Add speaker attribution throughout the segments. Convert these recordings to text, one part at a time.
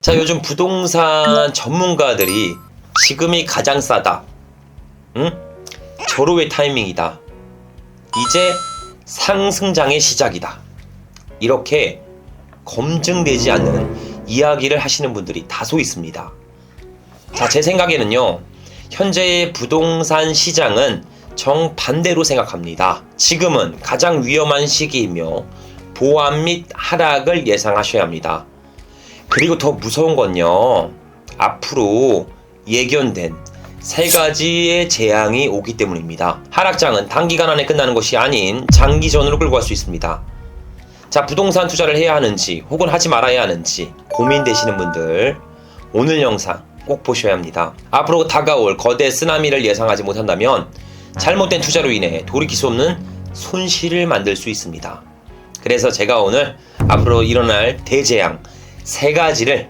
Speaker 1: 자, 요즘 부동산 전문가들이 지금이 가장 싸다. 응? 절호의 타이밍이다. 이제 상승장의 시작이다. 이렇게 검증되지 않는 이야기를 하시는 분들이 다소 있습니다. 자, 제 생각에는요, 현재의 부동산 시장은 정반대로 생각합니다. 지금은 가장 위험한 시기이며 보완 및 하락을 예상하셔야 합니다. 그리고 더 무서운 건요, 앞으로 예견된 3가지의 재앙이 오기 때문입니다. 하락장은 단기간 안에 끝나는 것이 아닌 장기전으로 끌고 갈 수 있습니다. 자, 부동산 투자를 해야 하는지 혹은 하지 말아야 하는지 고민되시는 분들, 오늘 영상 꼭 보셔야 합니다. 앞으로 다가올 거대 쓰나미를 예상하지 못한다면 잘못된 투자로 인해 돌이킬 수 없는 손실을 만들 수 있습니다. 그래서 제가 오늘 앞으로 일어날 대재앙 3가지를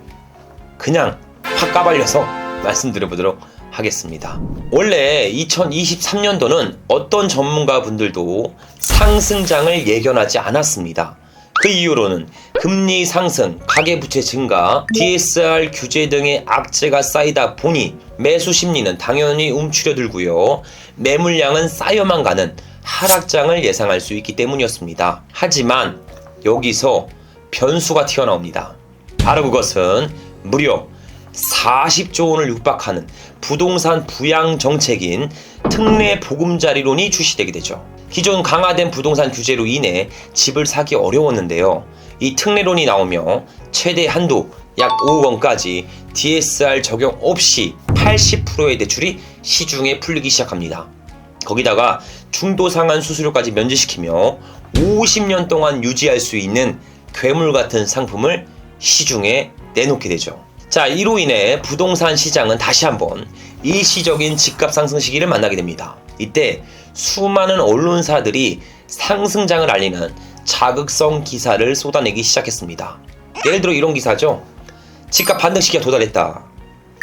Speaker 1: 그냥 확 까발려서 말씀드려보도록 하겠습니다. 원래 2023년도는 어떤 전문가분들도 상승장을 예견하지 않았습니다. 그 이유로는 금리 상승, 가계부채 증가, DSR 규제 등의 악재가 쌓이다 보니 매수 심리는 당연히 움츠려들고요, 매물량은 쌓여만 가는 하락장을 예상할 수 있기 때문이었습니다. 하지만 여기서 변수가 튀어나옵니다. 바로 그것은 무려 40조 원을 육박하는 부동산 부양 정책인 특례 보금자리론이 출시되게 되죠. 기존 강화된 부동산 규제로 인해 집을 사기 어려웠는데요, 이 특례론이 나오며 최대 한도 약 5억 원까지 DSR 적용 없이 80%의 대출이 시중에 풀리기 시작합니다. 거기다가 중도 상환 수수료까지 면제시키며 50년 동안 유지할 수 있는 괴물 같은 상품을 시중에 내놓게 되죠. 자, 이로 인해 부동산 시장은 다시 한번 일시적인 집값 상승 시기를 만나게 됩니다. 이때 수많은 언론사들이 상승장을 알리는 자극성 기사를 쏟아내기 시작했습니다. 예를 들어 이런 기사죠. 집값 반등 시기가 도달했다.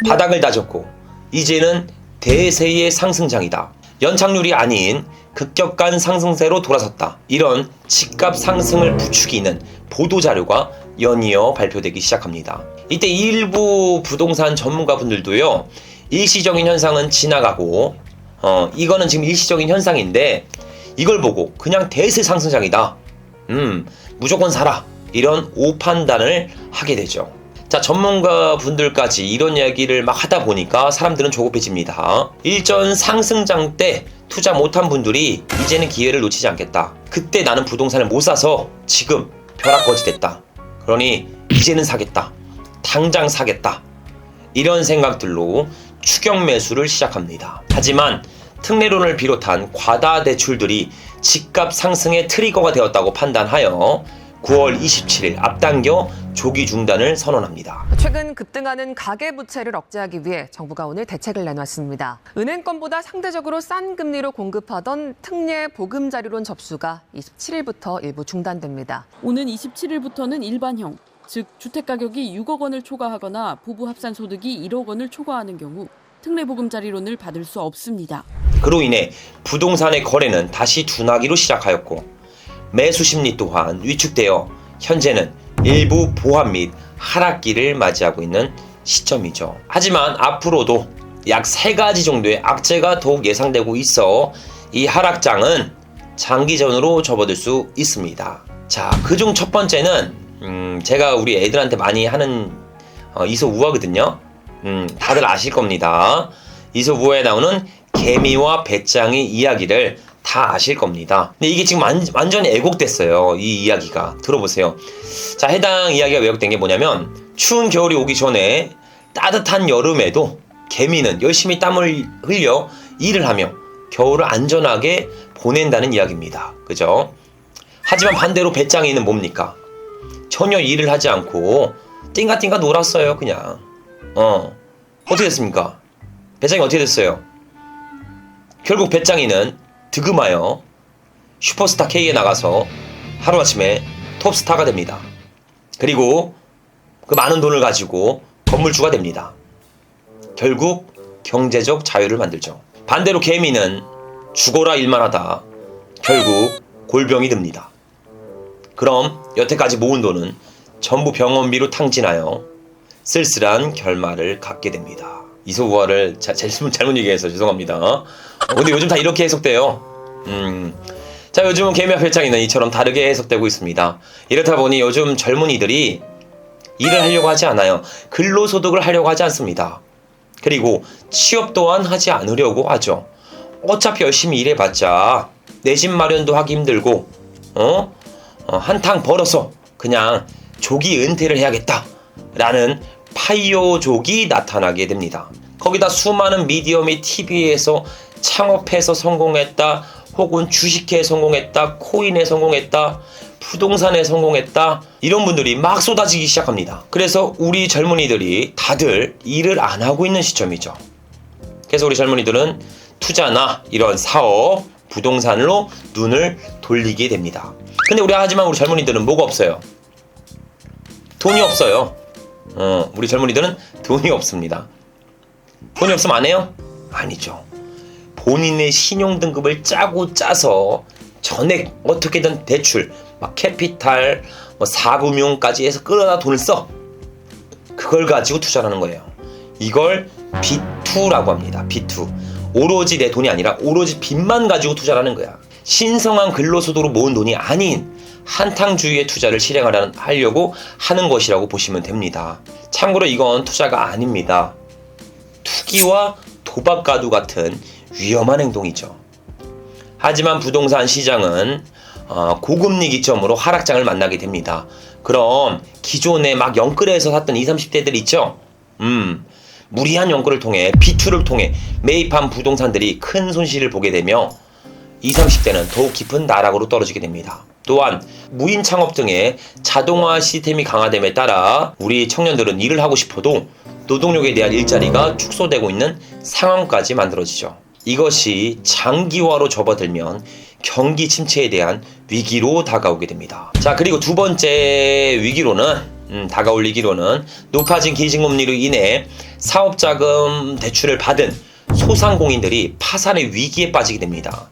Speaker 1: 바닥을 다졌고 이제는 대세의 상승장이다. 연착률이 아닌 급격한 상승세로 돌아섰다. 이런 집값 상승을 부추기는 보도자료가 연이어 발표되기 시작합니다. 이때 일부 부동산 전문가분들도요, 일시적인 현상은 지나가고 이거는 지금 일시적인 현상인데 이걸 보고 그냥 대세 상승장이다, 무조건 사라, 이런 오판단을 하게 되죠. 자, 전문가분들까지 이런 이야기를 막 하다 보니까 사람들은 조급해집니다. 일전 상승장 때 투자 못한 분들이 이제는 기회를 놓치지 않겠다. 그때 나는 부동산을 못 사서 지금 벼락거지 됐다. 그러니 이제는 사겠다. 당장 사겠다. 이런 생각들로 추격 매수를 시작합니다. 하지만 특례론을 비롯한 과다 대출들이 집값 상승의 트리거가 되었다고 판단하여 9월 27일 앞당겨 조기 중단을 선언합니다.
Speaker 2: 최근 급등하는 가계부채를 억제하기 위해 정부가 오늘 대책을 내놨습니다. 은행권보다 상대적으로 싼 금리로 공급하던 특례 보금자리론 접수가 27일부터 일부 중단됩니다.
Speaker 3: 오는 27일부터는 일반형, 즉 주택가격이 6억 원을 초과하거나 부부 합산 소득이 1억 원을 초과하는 경우 특례 보금자리론을 받을 수 없습니다.
Speaker 1: 그로 인해 부동산의 거래는 다시 둔하기로 시작하였고 매수 심리 또한 위축되어 현재는 일부 보합 및 하락기를 맞이하고 있는 시점이죠. 하지만 앞으로도 약 3가지 정도의 악재가 더욱 예상되고 있어 이 하락장은 장기전으로 접어들 수 있습니다. 자, 그중 첫 번째는 제가 우리 애들한테 많이 하는 이솝우화거든요. 다들 아실 겁니다. 이솝우화에 나오는 개미와 배짱의 이야기를 다 아실 겁니다. 근데 이게 지금 완전히 왜곡됐어요. 이 이야기가. 들어보세요. 자, 해당 이야기가 왜곡된 게 뭐냐면, 추운 겨울이 오기 전에 따뜻한 여름에도 개미는 열심히 땀을 흘려 일을 하며 겨울을 안전하게 보낸다는 이야기입니다. 그죠? 하지만 반대로 배짱이는 뭡니까? 전혀 일을 하지 않고 띵가띵가 놀았어요. 그냥 어떻게 됐습니까? 배짱이 어떻게 됐어요? 결국 배짱이는 득음하여 슈퍼스타 K에 나가서 하루아침에 톱스타가 됩니다. 그리고 그 많은 돈을 가지고 건물주가 됩니다. 결국 경제적 자유를 만들죠. 반대로 개미는 죽어라 일만 하다 결국 골병이 듭니다. 그럼 여태까지 모은 돈은 전부 병원비로 탕진하여 쓸쓸한 결말을 갖게 됩니다. 이소부화를 잘못 얘기해서 죄송합니다. 근데 요즘 다 이렇게 해석돼요. 자, 요즘은 개미와 별장이는 이처럼 다르게 해석되고 있습니다. 이렇다 보니 요즘 젊은이들이 일을 하려고 하지 않아요. 근로소득을 하려고 하지 않습니다. 그리고 취업 또한 하지 않으려고 하죠. 어차피 열심히 일해봤자 내 집 마련도 하기 힘들고 한탕 벌어서 그냥 조기 은퇴를 해야겠다 라는 파이어족이 나타나게 됩니다. 거기다 수많은 미디어 및 TV에서 창업해서 성공했다, 혹은 주식에 성공했다, 코인에 성공했다, 부동산에 성공했다, 이런 분들이 막 쏟아지기 시작합니다. 그래서 우리 젊은이들이 다들 일을 안 하고 있는 시점이죠. 그래서 우리 젊은이들은 투자나 이런 사업, 부동산으로 눈을 돌리게 됩니다. 근데 하지만 우리 젊은이들은 뭐가 없어요? 돈이 없어요. 우리 젊은이들은 돈이 없습니다. 돈이 없으면 안 해요? 아니죠. 본인의 신용등급을 짜고 짜서 전액 어떻게든 대출, 막 캐피탈, 사금융까지 해서 끌어다 돈을 써. 그걸 가지고 투자를 하는 거예요. 이걸 B2라고 합니다. B2. 오로지 내 돈이 아니라 오로지 빚만 가지고 투자를 하는 거야. 신성한 근로소득으로 모은 돈이 아닌 한탕주의의 투자를 실행하려고 하는 것이라고 보시면 됩니다. 참고로 이건 투자가 아닙니다. 투기와 도박과도 같은 위험한 행동이죠. 하지만 부동산 시장은 고금리 기점으로 하락장을 만나게 됩니다. 그럼 기존에 막 영끌에서 샀던 20, 30대들 있죠? 무리한 연구를 통해 B2를 통해 매입한 부동산들이 큰 손실을 보게 되며 20, 30대는 더욱 깊은 나락으로 떨어지게 됩니다. 또한 무인 창업 등의 자동화 시스템이 강화됨에 따라 우리 청년들은 일을 하고 싶어도 노동력에 대한 일자리가 축소되고 있는 상황까지 만들어지죠. 이것이 장기화로 접어들면 경기 침체에 대한 위기로 다가오게 됩니다. 자, 그리고 두 번째 다가올 위기로는 높아진 기준금리로 인해 사업자금 대출을 받은 소상공인들이 파산의 위기에 빠지게 됩니다.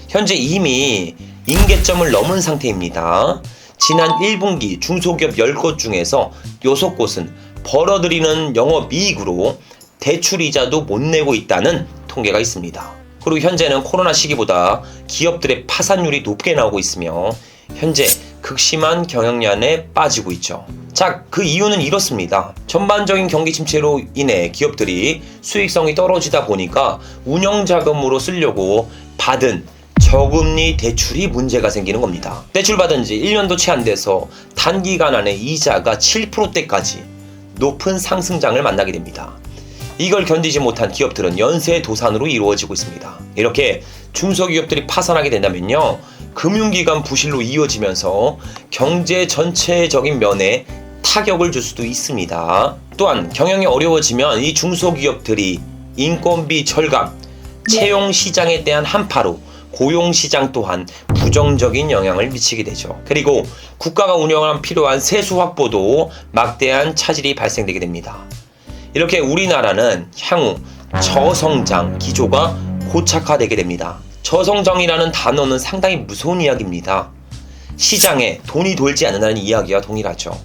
Speaker 1: 현재 이미 임계점을 넘은 상태입니다. 지난 1분기 중소기업 10곳 중에서 6곳은 벌어들이는 영업이익으로 대출이자도 못 내고 있다는 통계가 있습니다. 그리고 현재는 코로나 시기보다 기업들의 파산율이 높게 나오고 있으며 현재 극심한 경영난에 빠지고 있죠. 자, 그 이유는 이렇습니다. 전반적인 경기 침체로 인해 기업들이 수익성이 떨어지다 보니까 운영자금으로 쓰려고 받은 저금리 대출이 문제가 생기는 겁니다. 대출 받은 지 1년도 채 안 돼서 단기간 안에 이자가 7%대까지 높은 상승장을 만나게 됩니다. 이걸 견디지 못한 기업들은 연쇄도산으로 이루어지고 있습니다. 이렇게 중소기업들이 파산하게 된다면요, 금융기관 부실로 이어지면서 경제 전체적인 면에 타격을 줄 수도 있습니다. 또한 경영이 어려워지면 이 중소기업들이 인건비 절감, 채용시장에 대한 한파로 고용시장 또한 부정적인 영향을 미치게 되죠. 그리고 국가가 운영하는 필요한 세수 확보도 막대한 차질이 발생되게 됩니다. 이렇게 우리나라는 향후 저성장 기조가 고착화되게 됩니다. 저성장이라는 단어는 상당히 무서운 이야기입니다. 시장에 돈이 돌지 않는다는 이야기와 동일하죠.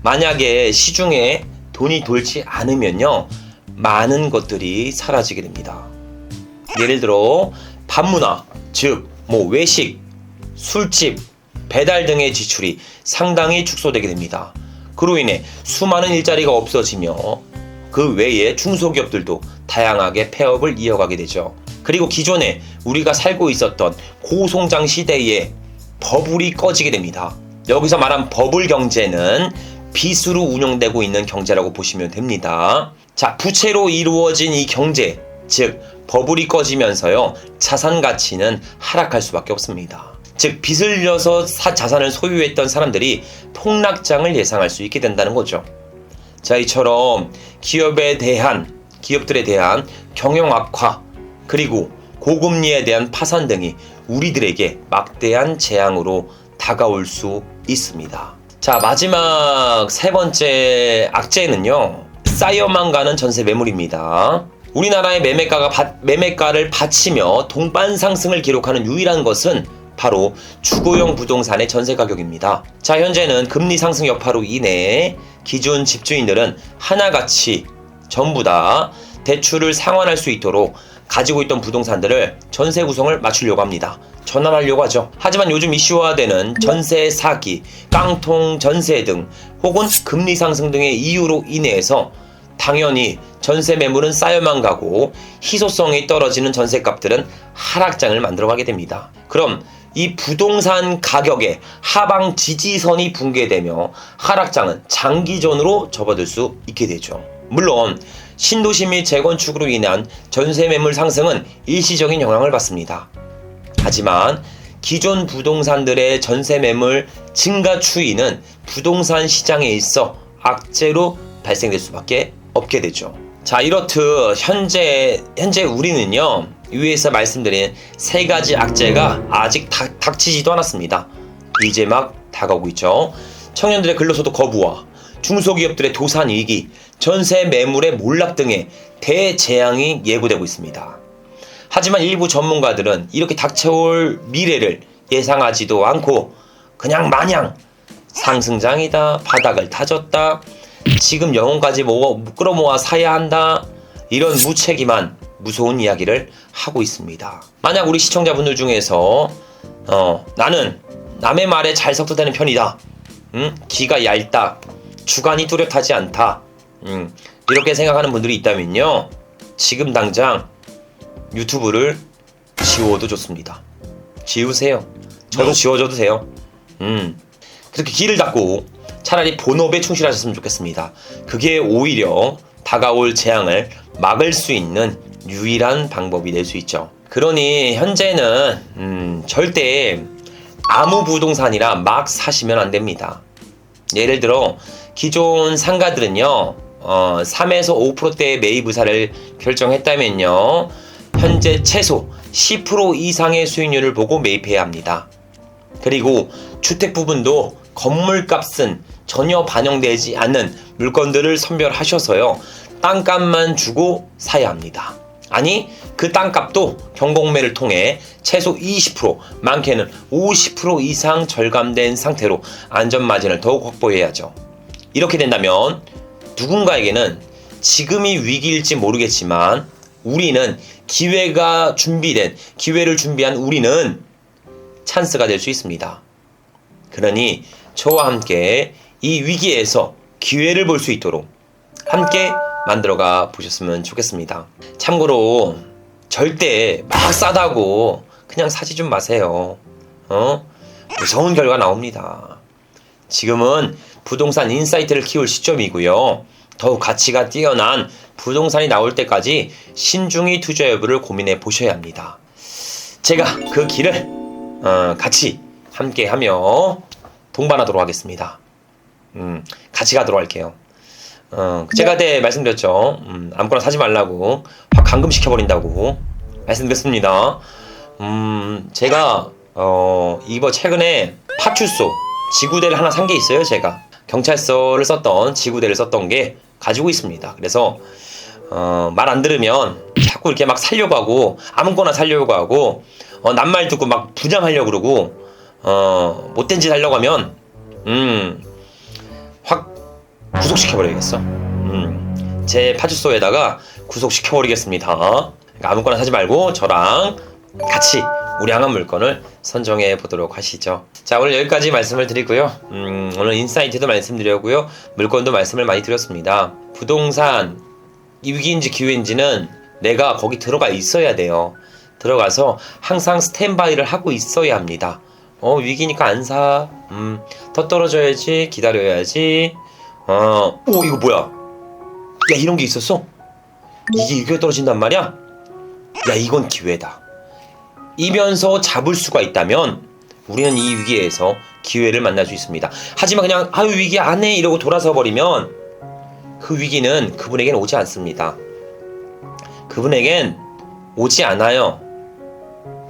Speaker 1: 만약에 시중에 돈이 돌지 않으면요, 많은 것들이 사라지게 됩니다. 예를 들어 밤문화, 즉 외식, 술집, 배달 등의 지출이 상당히 축소되게 됩니다. 그로 인해 수많은 일자리가 없어지며 그 외에 중소기업들도 다양하게 폐업을 이어가게 되죠. 그리고 기존에 우리가 살고 있었던 고성장 시대에 버블이 꺼지게 됩니다. 여기서 말한 버블 경제는 빚으로 운영되고 있는 경제라고 보시면 됩니다. 자, 부채로 이루어진 이 경제, 즉 버블이 꺼지면서요, 자산 가치는 하락할 수밖에 없습니다. 즉 빚을 져서 자산을 소유했던 사람들이 폭락장을 예상할 수 있게 된다는 거죠. 자, 이처럼 기업들에 대한 경영 악화, 그리고 고금리에 대한 파산 등이 우리들에게 막대한 재앙으로 다가올 수 있습니다. 자, 마지막 세 번째 악재는요, 쌓여만 가는 전세 매물입니다. 우리나라의 매매가를 받치며 동반 상승을 기록하는 유일한 것은 바로 주거용 부동산의 전세 가격입니다. 자, 현재는 금리 상승 여파로 인해 기존 집주인들은 하나같이 전부 다 대출을 상환할 수 있도록 가지고 있던 부동산들을 전세 구성을 맞추려고 합니다. 전환하려고 하죠. 하지만 요즘 이슈화되는 전세 사기, 깡통 전세 등 혹은 금리 상승 등의 이유로 인해서 당연히 전세 매물은 쌓여만 가고 희소성이 떨어지는 전세값들은 하락장을 만들어가게 됩니다. 그럼 이 부동산 가격의 하방 지지선이 붕괴되며 하락장은 장기전으로 접어들 수 있게 되죠. 물론 신도시 및 재건축으로 인한 전세 매물 상승은 일시적인 영향을 받습니다. 하지만 기존 부동산들의 전세 매물 증가 추이는 부동산 시장에 있어 악재로 발생될 수밖에 없게 되죠. 자, 이렇듯 현재 우리는요, 위에서 말씀드린 세 가지 악재가 아직 닥치지도 않았습니다. 이제 막 다가오고 있죠. 청년들의 근로소득 거부와 중소기업들의 도산 위기, 전세 매물의 몰락 등의 대재앙이 예고되고 있습니다. 하지만 일부 전문가들은 이렇게 닥쳐올 미래를 예상하지도 않고 그냥 마냥 상승장이다, 바닥을 타졌다, 지금 영혼까지 끌어모아 사야 한다, 이런 무책임한 무서운 이야기를 하고 있습니다. 만약 우리 시청자분들 중에서 나는 남의 말에 잘 섞어되는 편이다, 기가 얇다, 주관이 뚜렷하지 않다, 이렇게 생각하는 분들이 있다면요, 지금 당장 유튜브를 지워도 좋습니다. 지우세요. 저도 지워줘도 돼요. 그렇게 귀를 닫고 차라리 본업에 충실하셨으면 좋겠습니다. 그게 오히려 다가올 재앙을 막을 수 있는 유일한 방법이 될 수 있죠. 그러니 현재는 절대 아무 부동산이라 막 사시면 안 됩니다. 예를 들어 기존 상가들은요, 3에서 5%대의 매입 의사를 결정했다면요, 현재 최소 10% 이상의 수익률을 보고 매입해야 합니다. 그리고 주택 부분도 건물값은 전혀 반영되지 않는 물건들을 선별하셔서요, 땅값만 주고 사야 합니다. 아니, 그 땅값도 경공매를 통해 최소 20%, 많게는 50% 이상 절감된 상태로 안전마진을 더욱 확보해야죠. 이렇게 된다면 누군가에게는 지금이 위기일지 모르겠지만 우리는 기회를 준비한 우리는 찬스가 될 수 있습니다. 그러니 저와 함께 이 위기에서 기회를 볼 수 있도록 함께 만들어가 보셨으면 좋겠습니다. 참고로 절대 막 싸다고 그냥 사지 좀 마세요. 무서운 결과 나옵니다. 지금은 부동산 인사이트를 키울 시점이고요. 더욱 가치가 뛰어난 부동산이 나올 때까지 신중히 투자 여부를 고민해 보셔야 합니다. 제가 그 길을 같이 함께하며 동반하도록 하겠습니다. 같이 가도록 할게요. 제가 그때 말씀드렸죠. 아무거나 사지 말라고, 확 감금시켜버린다고 말씀드렸습니다. 제가 이번 최근에 파출소 지구대를 하나 산 게 있어요. 제가 경찰서를 썼던 지구대를 썼던 게 가지고 있습니다. 그래서 말 안 들으면 자꾸 이렇게 막 살려고 하고, 아무거나 살려고 하고, 낱말 듣고 막 부장하려고 그러고, 못된 짓 하려고 하면 확 구속시켜버리겠어. 제 파출소에다가 구속시켜버리겠습니다. 그러니까 아무거나 사지 말고 저랑 같이 우량한 물건을 선정해 보도록 하시죠. 자, 오늘 여기까지 말씀을 드리고요. 오늘 인사이트도 말씀드렸고요, 물건도 말씀을 많이 드렸습니다. 부동산 위기인지 기회인지는 내가 거기 들어가 있어야 돼요. 들어가서 항상 스탠바이를 하고 있어야 합니다. 위기니까 안 사. 더 떨어져야지, 기다려야지. 오, 이거 뭐야? 야, 이런 게 있었어? 이게 떨어진단 말이야? 야, 이건 기회다. 이면서 잡을 수가 있다면 우리는 이 위기에서 기회를 만날 수 있습니다. 하지만 그냥 위기 안 해 이러고 돌아서 버리면 그 위기는 그분에겐 오지 않습니다. 그분에겐 오지 않아요.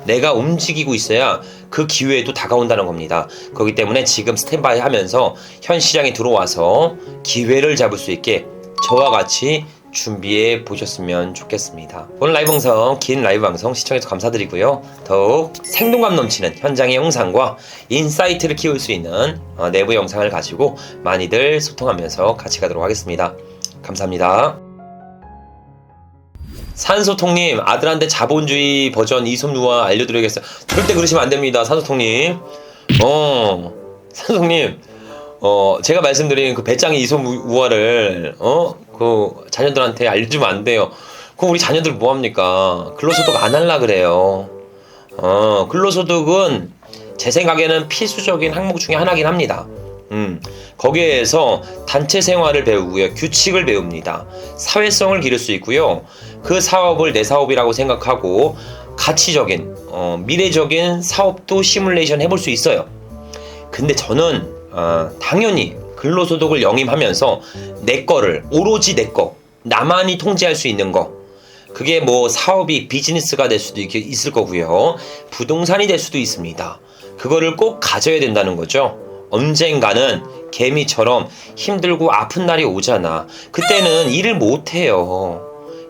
Speaker 1: 내가 움직이고 있어야 그 기회도 다가온다는 겁니다. 그렇기 때문에 지금 스탠바이 하면서 현 시장에 들어와서 기회를 잡을 수 있게 저와 같이 준비해 보셨으면 좋겠습니다. 오늘 라이브 방송, 긴 라이브 방송 시청해주셔서 감사드리고요. 더욱 생동감 넘치는 현장의 영상과 인사이트를 키울 수 있는 내부 영상을 가지고 많이들 소통하면서 같이 가도록 하겠습니다. 감사합니다. 산소통님, 아들한테 자본주의 버전 이솝루아 알려드려야겠어요. 절대 그러시면 안 됩니다. 산소통님. 산소통님, 제가 말씀드린 그 배짱이 이솝루아를 그 자녀들한테 알려주면 안 돼요. 그럼 우리 자녀들 뭐합니까? 근로소득 안 할라 그래요. 근로소득은 제 생각에는 필수적인 항목 중에 하나긴 합니다. 거기에서 단체 생활을 배우고요. 규칙을 배웁니다. 사회성을 기를 수 있고요. 그 사업을 내 사업이라고 생각하고 가치적인, 미래적인 사업도 시뮬레이션 해볼 수 있어요. 근데 저는 당연히 근로소득을 영입하면서 내 거를, 오로지 내 거, 나만이 통제할 수 있는 거, 그게 뭐 사업이 비즈니스가 될 수도 있을 거고요. 부동산이 될 수도 있습니다. 그거를 꼭 가져야 된다는 거죠. 언젠가는 개미처럼 힘들고 아픈 날이 오잖아. 그때는 일을 못해요.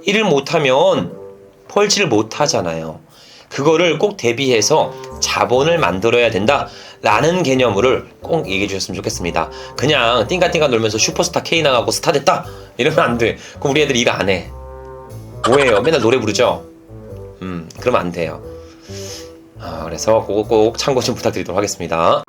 Speaker 1: 일을 못하면 벌지를 못하잖아요. 그거를 꼭 대비해서 자본을 만들어야 된다 라는 개념을 꼭 얘기해 주셨으면 좋겠습니다. 그냥 띵가띵가 놀면서 슈퍼스타 K 나가고 스타 됐다 이러면 안 돼. 그럼 우리 애들 일 안 해. 뭐예요? 맨날 노래 부르죠? 그러면 안 돼요. 그래서 그거 꼭 참고 좀 부탁드리도록 하겠습니다.